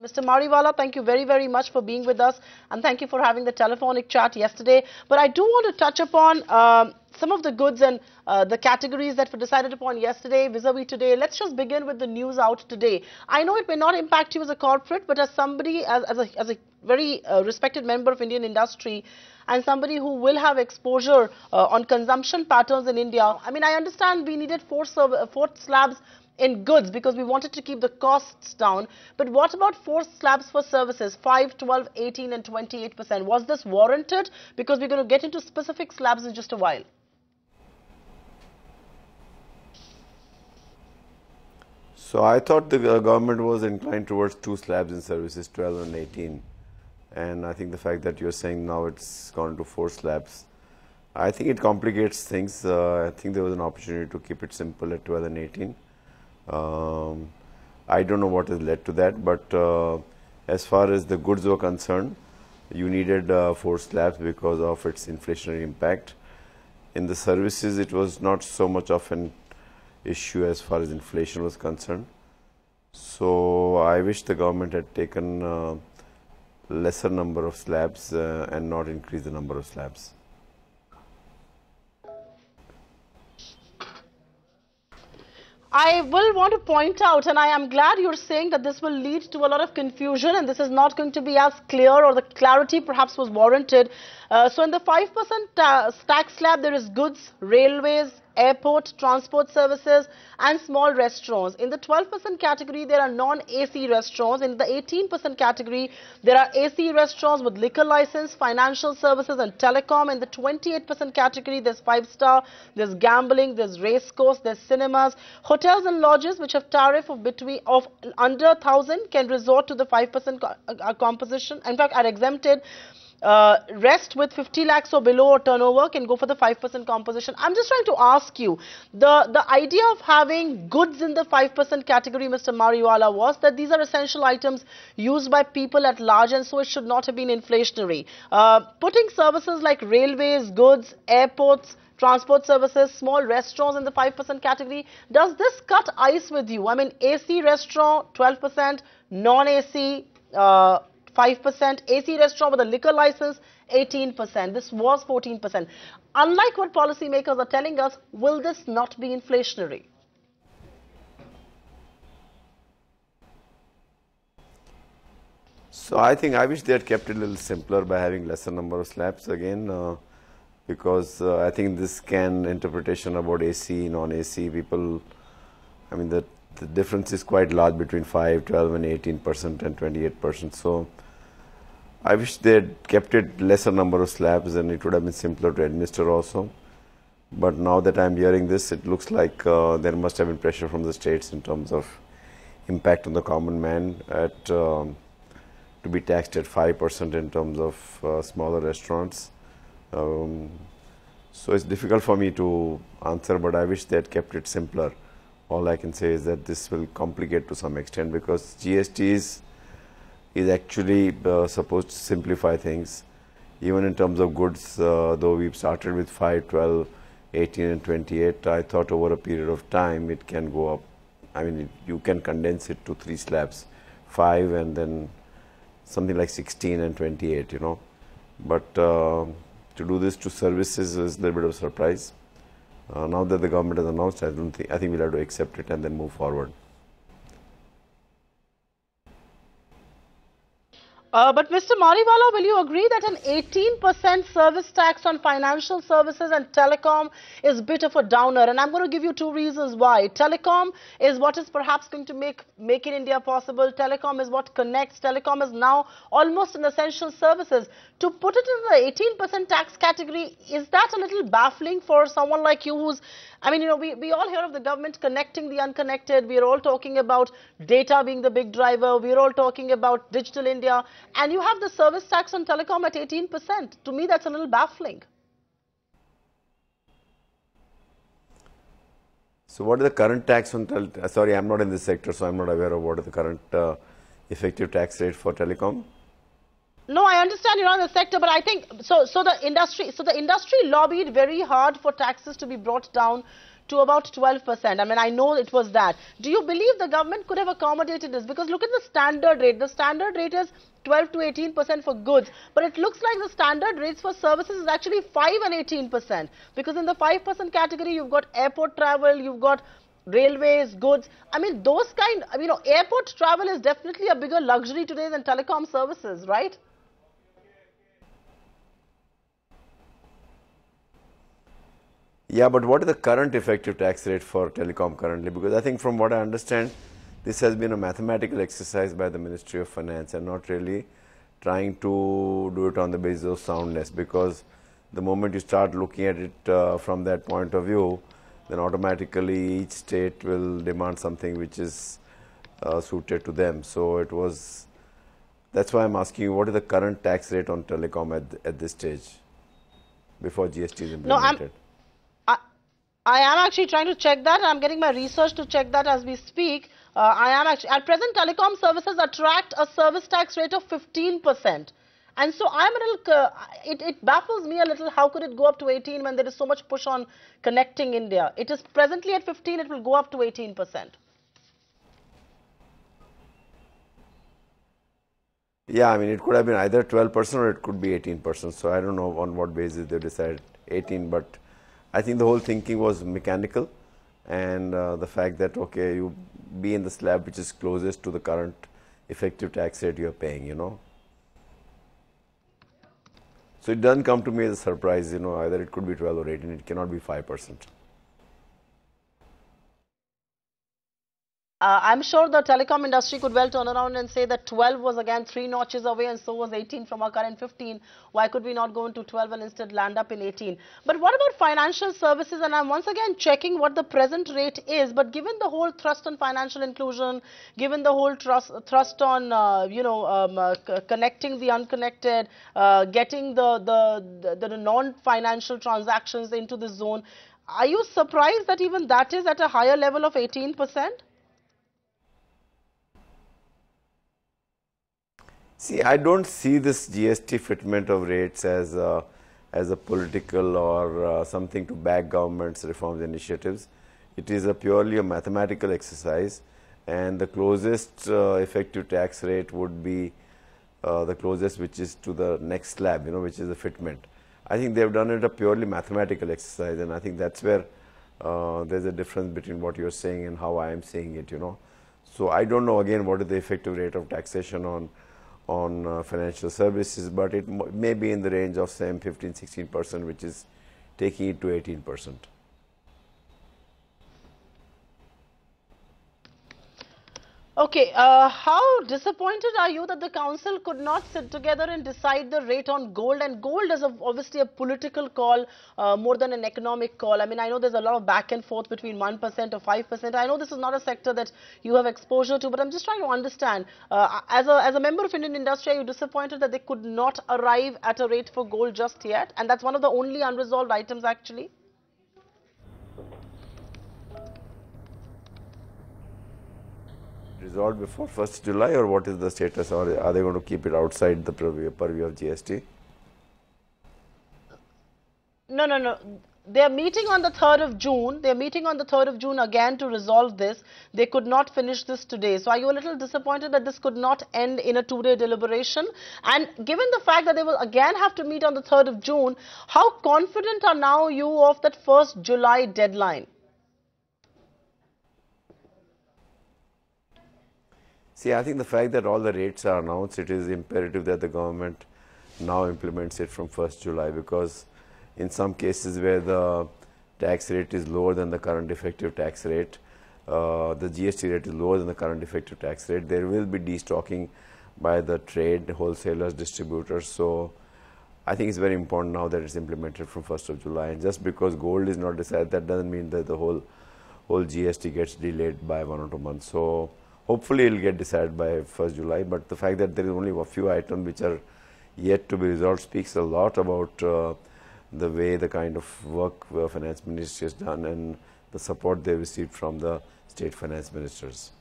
Mr. Mariwala, thank you very, very much for being with us, and thank you for having the telephonic chat yesterday. But I do want to touch upon some of the goods and the categories that were decided upon yesterday vis-a-vis today. Let's just begin with the news out today. I know it may not impact you as a corporate, but as somebody, as a very respected member of Indian industry, and somebody who will have exposure on consumption patterns in India. I mean, I understand we needed four slabs in goods because we wanted to keep the costs down. But what about four slabs for services, 5, 12, 18 and 28%? Was this warranted? Because we're going to get into specific slabs in just a while. So I thought the government was inclined towards two slabs in services, 12 and 18. And I think the fact that you're saying now it's gone to four slabs, I think it complicates things. I think there was an opportunity to keep it simple at 12 and 18. I don't know what has led to that, but as far as the goods were concerned, you needed four slabs because of its inflationary impact. In the services, it was not so much of an issue as far as inflation was concerned. So I wish the government had taken lesser number of slabs and not increase the number of slabs. I will want to point out, and I am glad you're saying that this will lead to a lot of confusion and this is not going to be as clear, or the clarity perhaps was warranted. So in the 5% tax slab, there is goods, railways, airport, transport services and small restaurants. In the 12% category, there are non-AC restaurants. In the 18% category, there are AC restaurants with liquor license, financial services and telecom. In the 28% category, there's 5-star, there's gambling, there's race course, there's cinemas. Hotels and lodges which have tariff of under 1,000 can resort to the 5% composition. In fact, are exempted. Rest with 50 lakhs or below or turnover can go for the 5% composition. I'm just trying to ask you, the idea of having goods in the 5% category, Mr. Mariwala, was that these are essential items used by people at large, and so it should not have been inflationary. Putting services like railways, goods, airports, transport services, small restaurants in the 5% category, does this cut ice with you? I mean, AC restaurant 12%, non-AC 5%, AC restaurant with a liquor license 18%. This was 14%. Unlike what policymakers are telling us, will this not be inflationary? So I wish they had kept it a little simpler by having lesser number of slabs again, because I think this interpretation about AC, non-AC, people, I mean the difference is quite large between 5, 12 and 18% and 28%. So I wish they had kept it lesser number of slabs and it would have been simpler to administer also. But now that I'm hearing this, it looks like there must have been pressure from the states in terms of impact on the common man to be taxed at 5% in terms of smaller restaurants. So it's difficult for me to answer, but I wish they had kept it simpler. All I can say is that this will complicate to some extent, because GST is actually supposed to simplify things. Even in terms of goods, though we've started with 5, 12, 18 and 28, I thought over a period of time it can go up. I mean, you can condense it to 3 slabs, 5 and then something like 16 and 28, But to do this to services is a little bit of a surprise. Now that the government has announced, I think we'll have to accept it and then move forward. But Mr. Mariwala, will you agree that an 18% service tax on financial services and telecom is a bit of a downer? And I'm going to give you 2 reasons why. Telecom is what is perhaps going to make in India possible. Telecom is what connects. Telecom is now almost an essential services. To put it in the 18% tax category, is that a little baffling for someone like you who's, I mean, we all hear of the government connecting the unconnected. We are all talking about data being the big driver. We are all talking about digital India. And you have the service tax on telecom at 18%. To me, that's a little baffling. So what is the current tax on sorry, I'm not in this sector, so I'm not aware of what is the current effective tax rate for telecom. No, I understand you're not in the sector, but I think so the industry lobbied very hard for taxes to be brought down to about 12%. I mean, I know it was that. Do you believe the government could have accommodated this? Because look at the standard rate. The standard rate is 12 to 18% for goods, but it looks like the standard rates for services is actually 5 and 18%, because in the 5% category you've got airport travel, you've got railways, goods. I mean, those kind, airport travel is definitely a bigger luxury today than telecom services, right? Yeah, but what is the current effective tax rate for telecom currently? Because I think from what I understand, this has been a mathematical exercise by the Ministry of Finance and not really trying to do it on the basis of soundness, because the moment you start looking at it from that point of view, then automatically each state will demand something which is suited to them. So that's why I'm asking you, what is the current tax rate on telecom at this stage before GST is implemented? I am actually trying to check that. I'm getting my research to check that as we speak. I am actually, at present, telecom services attract a service tax rate of 15%. And so I'm a little, it baffles me a little, how could it go up to 18 when there is so much push on connecting India? It is presently at 15, it will go up to 18%. Yeah, I mean, it could have been either 12% or it could be 18%. So I don't know on what basis they decided 18, but I think the whole thinking was mechanical, and the fact that, okay, you be in the slab which is closest to the current effective tax rate you're paying, So it doesn't come to me as a surprise, either it could be 12 or 18, it cannot be 5%. I'm sure the telecom industry could well turn around and say that 12 was again 3 notches away and so was 18 from our current 15. Why could we not go into 12 and instead land up in 18? But what about financial services? And I'm once again checking what the present rate is. But given the whole thrust on financial inclusion, given the whole thrust on, connecting the unconnected, getting the non-financial transactions into the zone, are you surprised that even that is at a higher level of 18%? See, I don't see this GST fitment of rates as a political or something to back government's reforms initiatives. It is purely a mathematical exercise, and the closest effective tax rate would be the closest which is to the next slab, which is the fitment. I think they've done it a purely mathematical exercise, and I think that's where there's a difference between what you're saying and how I am saying it, So I don't know again what is the effective rate of taxation on financial services, but it may be in the range of same 15–16%, which is taking it to 18%. Okay, how disappointed are you that the council could not sit together and decide the rate on gold? And gold is obviously a political call more than an economic call. I mean, I know there's a lot of back and forth between 1% or 5%. I know this is not a sector that you have exposure to, but I'm just trying to understand. As a member of Indian industry, are you disappointed that they could not arrive at a rate for gold just yet? And that's one of the only unresolved items actually. Resolved before 1st July, or what is the status, or are they going to keep it outside the purview of GST? No. They are meeting on the 3rd of June. They are meeting on the 3rd of June again to resolve this. They could not finish this today. So are you a little disappointed that this could not end in a 2-day deliberation? And given the fact that they will again have to meet on the 3rd of June, how confident are now you of that 1st July deadline? See, I think the fact that all the rates are announced, it is imperative that the government now implements it from 1st July, because in some cases where the tax rate is lower than the current effective tax rate, the GST rate is lower than the current effective tax rate, there will be destocking by the trade, wholesalers, distributors. So I think it's very important now that it's implemented from 1st of July. And just because gold is not decided, that doesn't mean that the whole GST gets delayed by 1 or 2 months. So hopefully it will get decided by 1st July. But the fact that there is only a few items which are yet to be resolved speaks a lot about the way, the kind of work finance ministry has done and the support they received from the state finance ministers.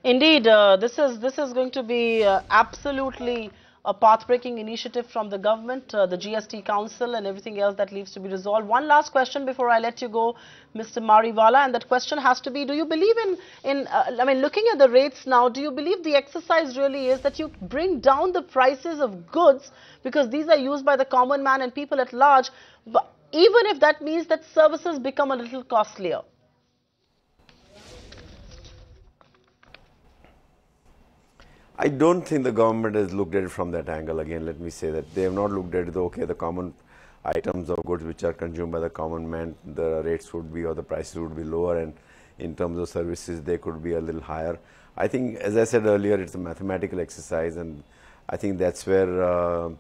Indeed, this is going to be absolutely a path-breaking initiative from the government, the GST Council and everything else that needs to be resolved. One last question before I let you go, Mr. Mariwala, and that question has to be, do you believe I mean, looking at the rates now, do you believe the exercise really is that you bring down the prices of goods because these are used by the common man and people at large, but even if that means that services become a little costlier? I don't think the government has looked at it from that angle. Again, let me say that they have not looked at it, okay, the common items of goods which are consumed by the common man, the rates would be or the prices would be lower, and in terms of services they could be a little higher. I think, as I said earlier, it's a mathematical exercise, and I think that's where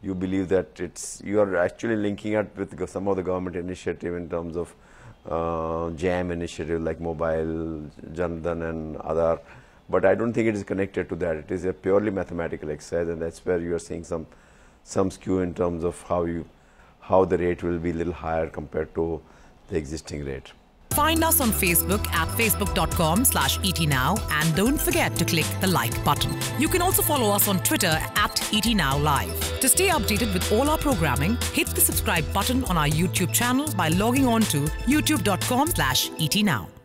you believe that you are actually linking it with some of the government initiative in terms of JAM initiative like mobile, Jan-Dhan and other. But I don't think it is connected to that. It is a purely mathematical exercise, and that's where you are seeing some skew in terms of how the rate will be a little higher compared to the existing rate. Find us on Facebook at facebook.com/ETNow, and don't forget to click the like button. You can also follow us on Twitter at ETNowLive. To stay updated with all our programming, hit the subscribe button on our YouTube channel by logging on to youtube.com/ETNow.